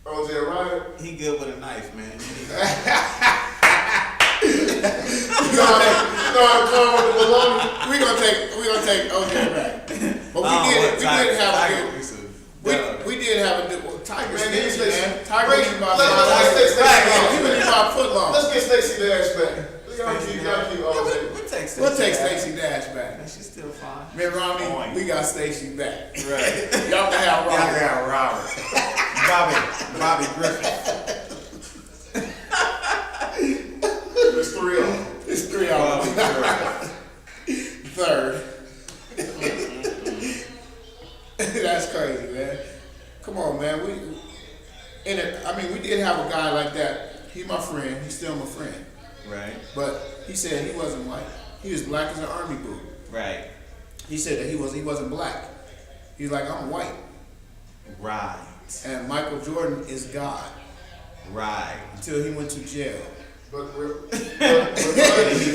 OJ Ryder. He good with a knife, man. We gonna take OJ back. But we did have a good. Well, Tiger's Man, stingy, Stacey- man. Tiger Let's- been about let's get Stacey He been about a foot long. Let's get Stacey Dash back. Y'all keep OJ. We'll We'll take Stacey Dash back. She's still fine. Man, Romney, Boing. we got Stacey back. Right. Y'all can have Robert. Bobby Griffin. There's three of them. It's 3 hours. Third. That's crazy, man. Come on, man. We did have a guy like that. He my friend. He's still my friend. Right. But he said he wasn't white. He was black as an army boot. Right. He said that he wasn't black. He's like, I'm white. Right. And Michael Jordan is God Right. until he went to jail. But He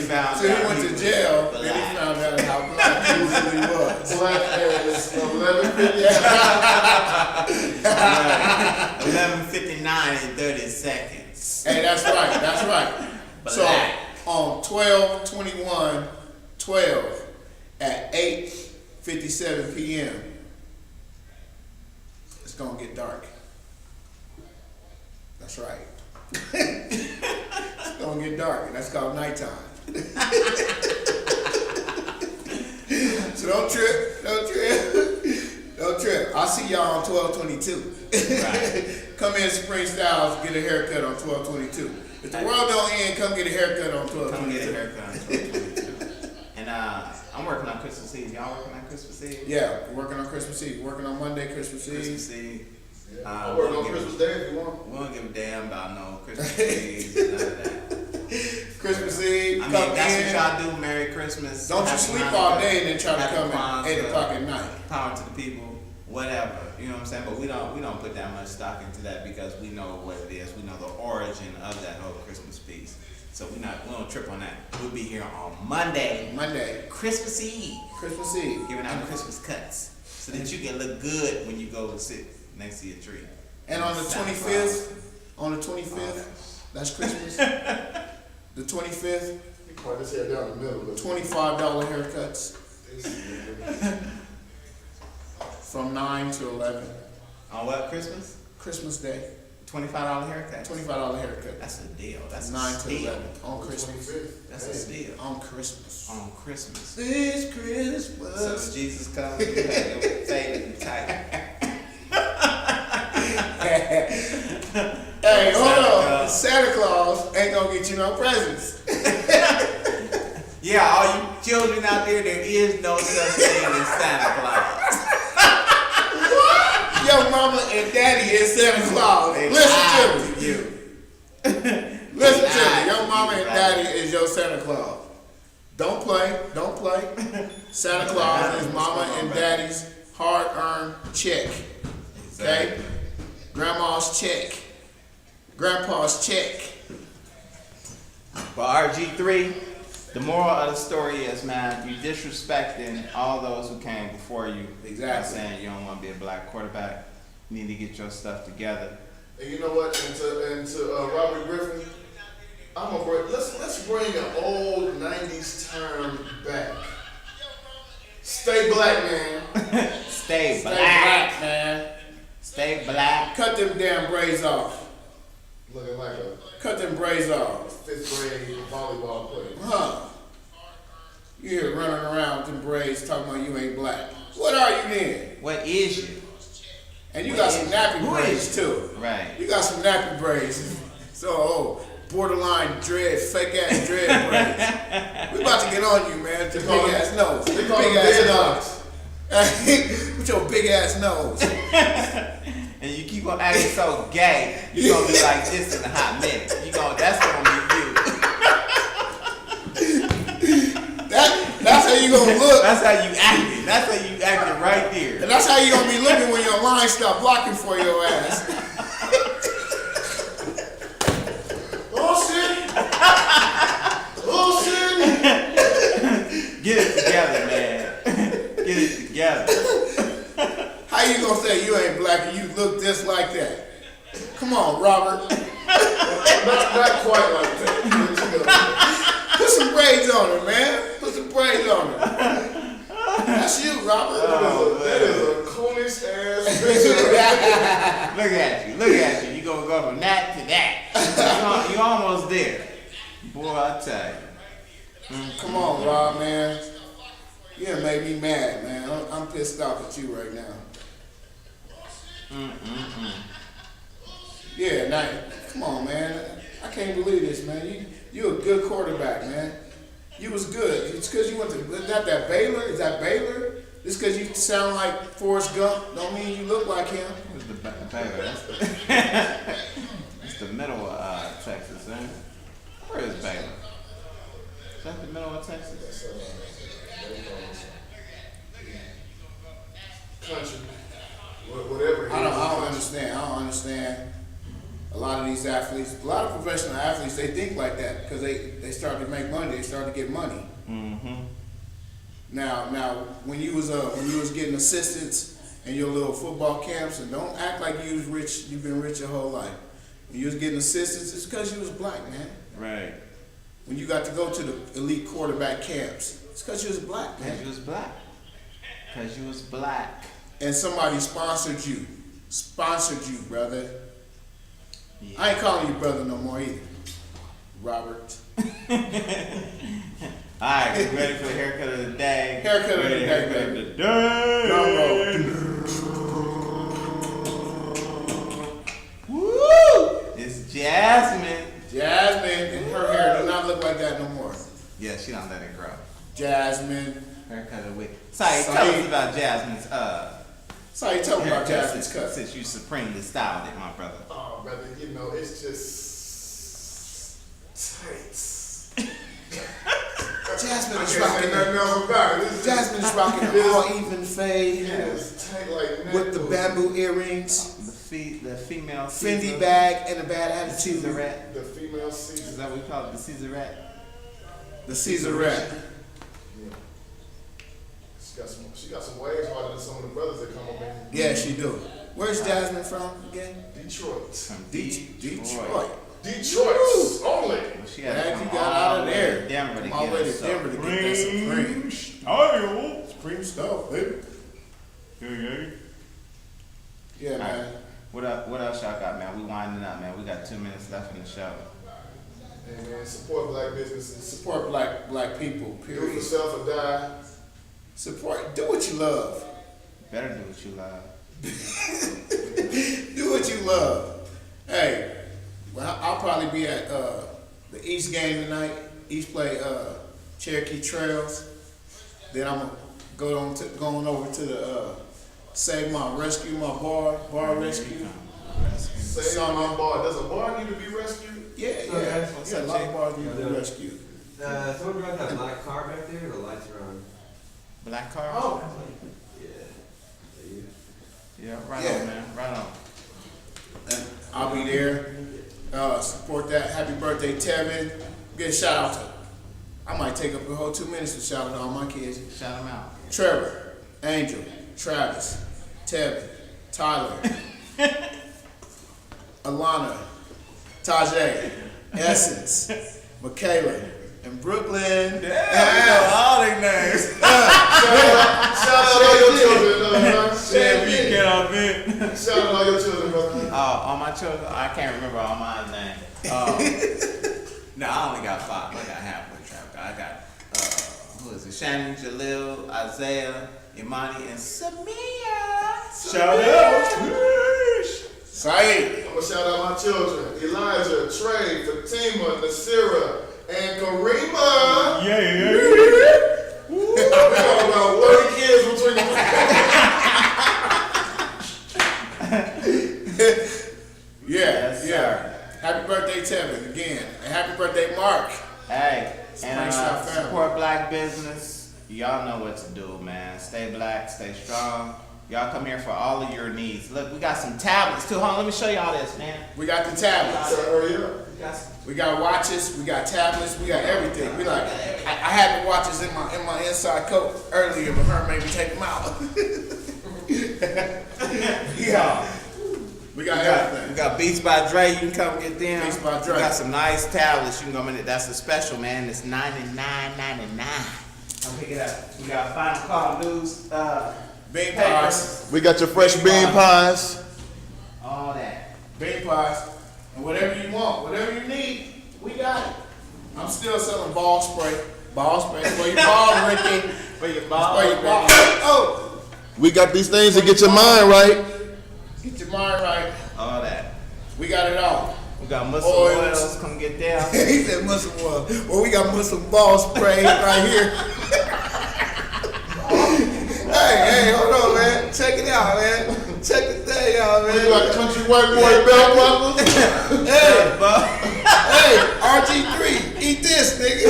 found Until out he went to was jail, then black. he found out how black he really was. black as 11:50. 11:59 and 30 seconds. Hey, that's right. That's right. So Black. on 12/21/12 at 8:57 p.m. it's gonna get dark. That's right. It's gonna get dark, and that's called nighttime. So don't trip. I'll see y'all on 12/22. Right. Come in Spring Styles, get a haircut on 12/22. If the world don't end, come get a haircut on 12/22. Come get a haircut on 12/22. And I'm working on Christmas Eve. Y'all working on Christmas Eve? Yeah, we're working on Christmas Eve. Working on Monday, Christmas Eve. Christmas Eve. I work on Christmas Day if you want. We don't give a damn about no Christmas Eve, none of that. Christmas Eve, I come mean, that's in. what y'all do. Merry Christmas. Don't you Happy sleep Hanukkah, all day and then try to Happy come at Kwanzaa, 8 o'clock at night. Power to the people, whatever. You know what I'm saying? But we don't put that much stock into that because we know what it is. We know the origin of that whole Christmas piece. So we don't trip on that. We'll be here on Monday, Christmas Eve, giving out Christmas cuts so that you can look good when you go and sit next to your tree. And on the 25th, that's Christmas. The 25th, You part this hair down the middle. $25 haircuts from 9 to 11. On what, Christmas? Christmas Day, $25 haircut. $25 haircut. That's a deal. That's 9 a to steal. 11 on Christmas. That's a steal. On Christmas. On Christmas. This So Christmas. if Jesus comes, you have to fade and tight. Hey, hold on. Santa Claus ain't gonna get you no presents. Yeah, all you children out there is no such thing as Santa Claus. Your mama and daddy is Santa Claus. They Listen lied to me. you. Listen to me. lied Your to mama you, and right? daddy is your Santa Claus. Don't play. Santa Claus is mama and daddy's hard-earned check. Okay? Grandma's check. Grandpa's check. But RG3, the moral of the story is, man, you disrespecting all those who came before you. Exactly. By saying you don't want to be a black quarterback. You need to get your stuff together. And you know what? And to Robert Griffin, let's bring an old '90s term back. Stay black, man. Stay Stay black. black, man. Stay black. Cut them damn braids off. Looking like a Cut them braids off. 5th grade volleyball player. Huh. You here running around with them braids talking about you ain't black. What are you then? What is you? And you got some nappy Who braids is too. Right. You got some nappy braids. So, borderline dread, fake ass dread braids. We about to get on you, man. With your big ass nose. They call Big them ass dreadlocks. nose. With your big ass nose. And you keep on acting so gay, you gonna be like this in a hot minute. That's gonna be you. That's how you gonna look. That's how you acting. That's how you acting right there. And that's how you gonna be looking when your line stop blocking for your ass. Bullshit! Bullshit! Get it together, man. Get it together. How you gonna say you ain't black and you look just like that? Come on, Robert. Not quite like that. Put some braids on her, man. Put some braids on her. That's you, Robert. That is a coonish ass picture. Look at you. Look at you. You gonna go from that to that. You almost there. Boy, I tell you. Come on, Rob, man. You done made me mad, man. I'm pissed off at you right now. Yeah, now, come on, man. I can't believe this, man. You a good quarterback, man. You was good. It's because you went to that Baylor. Is that Baylor? Just because you sound like Forrest Gump don't mean you look like him. Where's the Baylor? That's the middle of Texas, man. Where is Baylor? Is that the middle of Texas? Country. Whatever. I don't understand. lot of these athletes, a lot of professional athletes, they think like that because they start to make money. They start to get money. Mm-hmm. Now, when you was getting assistants in your little football camps, and don't act like you was rich. You've been rich your whole life. When you was getting assistants, it's because you was black, man. Right. When you got to go to the elite quarterback camps, it's because you was black, man. Because you was black. Because you was black. And somebody sponsored you. Brother. Yeah. I ain't calling you brother no more either, Robert. Alright, we ready for the haircut of the day. Haircut of the day, baby. Drum roll. Woo! It's Jasmine. Jasmine, and her hair do not look like that no more. Yeah, she don't let it grow. Jasmine. Haircut of the week. Sai, tell us about Jasmine's Sai, tell me about haircut Jasmine's cut. since you supremely styled it, my brother. Oh, brother, you know, it's just tight. Jasmine is nothing rocking else about it. Jasmine is rocking an all even fade It's tight like with the bamboo earrings, The female Fendi Caesar, bag, and a bad attitude. Caesarette. the female Is season. that what we call it? The Caesarette? The Caesarette. She got some waves harder than some of the brothers that come up in Yeah, she do. Where's Jasmine from again? Detroit. From Detroit. Detroit only. Well, she had Glad to you come got all out of the way there. to Denver to Come all the get way us to Denver to get that Supreme. style. Supreme stuff, baby. Yeah, man. What else y'all got, man? We winding up, man. We got 2 minutes left in the show. Hey man, support black businesses. Support black people, Do it period. for self or die. Support, do what you love. Better do what you love. Do what you love. Hey, well, I'll probably be at the East game tonight. East play Cherokee Trails. Then I'm going over to the Save My Rescue, my bar rescue. Save my bar. Does a bar need to be rescued? Yeah. What's Yeah, up, a lot Jake? of bars need to be rescued. Someone drive that black car back there, the lights are on. Black car? Oh. Yeah, right Yeah. on, man. Right on. And I'll be there. Support that. Happy birthday, Tevin. Get a shout out to. I might take up the whole 2 minutes to shout out to all my kids. Shout them out. Trevor, Angel, Travis, Tevin, Tyler, Alana, Tajay, Essence, Michaela, and Brooklyn. All their names. Shout out all your children, man. Shout out all your children, brother. All my children, I can't remember all my names. No, I only got 5. I got halfway trapped. I got, who is it? Shannon, Jalil, Isaiah, Imani, and Samia. Shout out. Saeed. I'm gonna shout out my children: Elijah, Trey, Fatima, Nasira, and Karima. We got about 30 kids between Yeah. Happy birthday, Tevin, again. And happy birthday, Mark. Hey, and Springfield family. support black business. Y'all know what to do, man. Stay black, stay strong. Y'all come here for all of your needs. Look, we got some tablets too. Hold on, let me show y'all this, man. We got the tablets. So hurry up. We got some. We got watches, we got tablets, we got everything. We like, I had the watches in my inside coat earlier, but her made me take them out. Yeah. We got everything. We got Beats by Dre. You can come get them. Beats by Dre. We got some nice tablets. You can come in. That's a special, man. It's $99.99. Come pick it up. We got Final Call News. Bean pies, We got your fresh bean pies. All that. bean pies, and whatever you want, whatever you need, we got it. I'm still selling ball spray. Ball spray for your ball, Ricky. For your ball. For your ball. Oh, We got these things to get your mind right. get your mind right. All that. We got it all. We got muscle Oils. oils. Come get down. He said muscle oil. Well, we got muscle ball spray right here. Hey, hold on, man. Check it out, man. Check the thing out, man. We got country white boy bell buckles. Hey, RG3, eat this, nigga.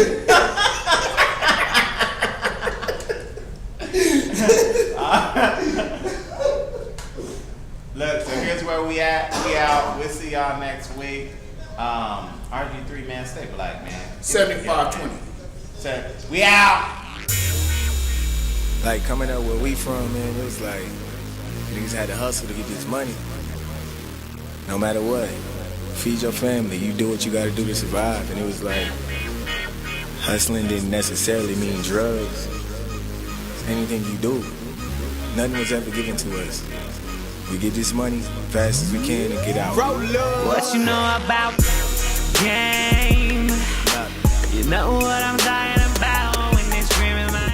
Look, so here's where we at. We out. We'll see y'all next week. week. RG3, man, stay black, man. 75-20. We out. Like coming up where we from, man, it was like niggas had to hustle to get this money. No matter what, feed your family. You do what you got to do to survive. And it was like hustling didn't necessarily mean drugs. It's anything you do. Nothing was ever given to us. We get this money fast as we can and get out. What you know about game? You know what I'm dying about when they screaming my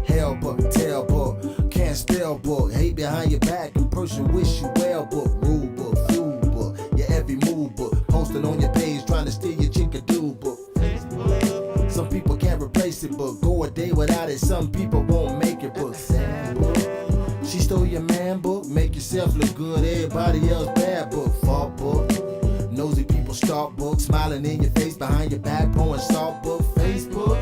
Hell book, tail book, can't spell book, hate behind your back and person wish you well book, rule book, fuel book, your every move book, posted on your page trying to steal your chickadoo book. Some people can't replace it book, go a day without it, some people won't make it book. She stole your man book, make yourself look good, everybody else bad book, fault book. Nosy people start book, smiling in your face behind your back, pouring salt book, Facebook.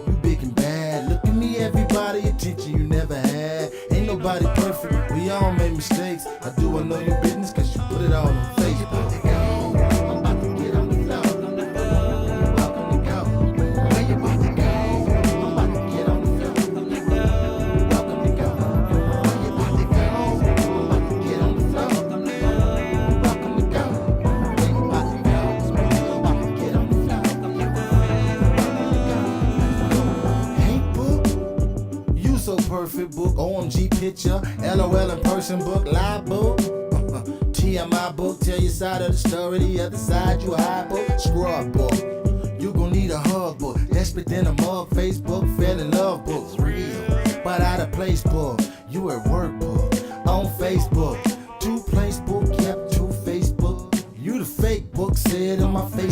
You big and bad, look at me, everybody, attention you never had. Ain't nobody perfect, we all make mistakes. I know your business cause you put it all on Facebook. I'm about to get on the floor. Welcome to go. Where you about to go? I'm about to get on the floor. Welcome to go. Where you about to go? I'm about to get on the floor. Welcome to go. Where you about to go? I'm about to get on the floor. Hey book, you so perfect book. OMG picture, LOL in person book, live book. TMI book, tell your side of the story, the other side you a high book, scrub book. You gon' need a hug book, desperate than a mug, Facebook, fell in love books, real, but out of place book. You at work book, on Facebook, two place book, yep, two Facebook. You the fake book, said in my face.